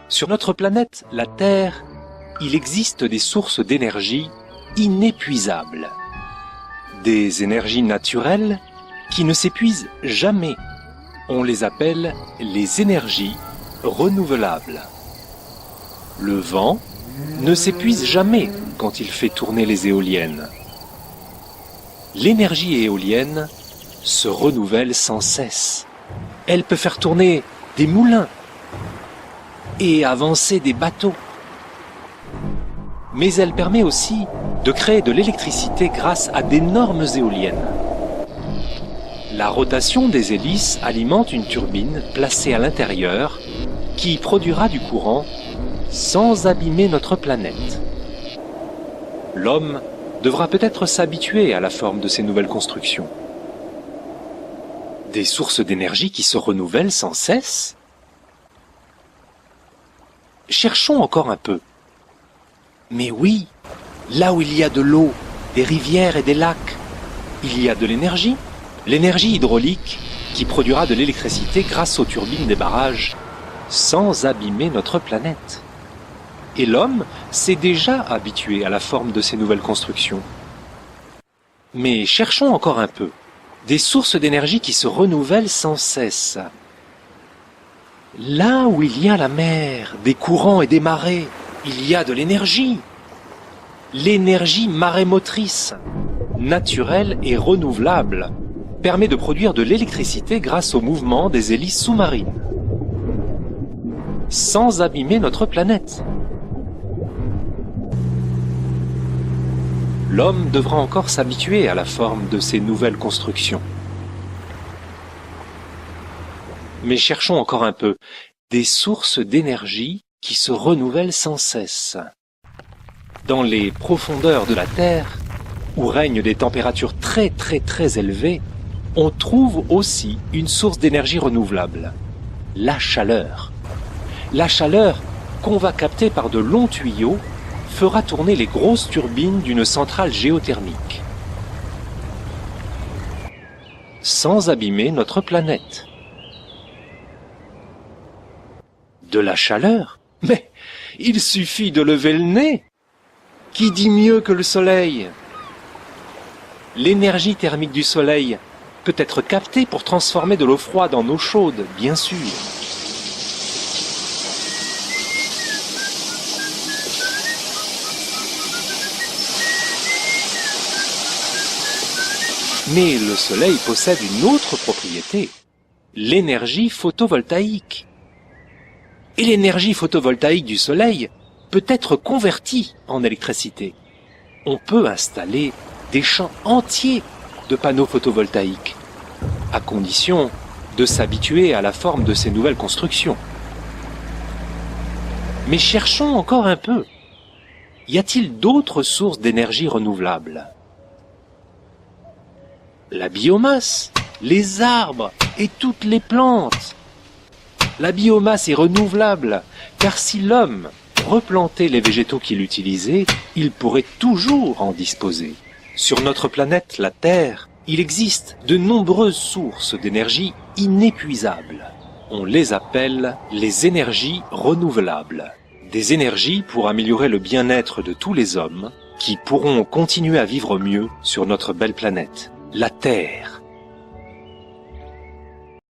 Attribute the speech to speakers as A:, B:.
A: Sur notre planète, la Terre, il existe des sources d'énergie inépuisables. Des énergies naturelles qui ne s'épuisent jamais. On les appelle les énergies renouvelables. Le vent ne s'épuise jamais quand il fait tourner les éoliennes. L'énergie éolienne se renouvelle sans cesse. Elle peut faire tourner des moulins et avancer des bateaux. Mais elle permet aussi de créer de l'électricité grâce à d'énormes éoliennes. La rotation des hélices alimente une turbine placée à l'intérieur qui produira du courant sans abîmer notre planète. L'homme devra peut-être s'habituer à la forme de ces nouvelles constructions. Des sources d'énergie qui se renouvellent sans cesse? Cherchons encore un peu. Mais oui, là où il y a de l'eau, des rivières et des lacs, il y a de l'énergie. L'énergie hydraulique qui produira de l'électricité grâce aux turbines des barrages, sans abîmer notre planète. Et l'homme s'est déjà habitué à la forme de ces nouvelles constructions. Mais cherchons encore un peu. Des sources d'énergie qui se renouvellent sans cesse. Là où il y a la mer, des courants et des marées, il y a de l'énergie. L'énergie marémotrice, naturelle et renouvelable, permet de produire de l'électricité grâce au mouvement des hélices sous-marines, sans abîmer notre planète. L'homme devra encore s'habituer à la forme de ces nouvelles constructions. Mais cherchons encore un peu. Des sources d'énergie qui se renouvellent sans cesse. Dans les profondeurs de la Terre, où règnent des températures très élevées, on trouve aussi une source d'énergie renouvelable, la chaleur. La chaleur, qu'on va capter par de longs tuyaux, fera tourner les grosses turbines d'une centrale géothermique, sans abîmer notre planète. De la chaleur? Mais il suffit de lever le nez. Qui dit mieux que le soleil? L'énergie thermique du soleil peut être captée pour transformer de l'eau froide en eau chaude, bien sûr. Mais le soleil possède une autre propriété, l'énergie photovoltaïque. Et l'énergie photovoltaïque du soleil peut être convertie en électricité. On peut installer des champs entiers de panneaux photovoltaïques, à condition de s'habituer à la forme de ces nouvelles constructions. Mais cherchons encore un peu. Y a-t-il d'autres sources d'énergie renouvelables? La biomasse, les arbres et toutes les plantes. La biomasse est renouvelable, car si l'homme replantait les végétaux qu'il utilisait, il pourrait toujours en disposer. Sur notre planète, la Terre, il existe de nombreuses sources d'énergie inépuisables. On les appelle les énergies renouvelables. Des énergies pour améliorer le bien-être de tous les hommes qui pourront continuer à vivre mieux sur notre belle planète, la Terre.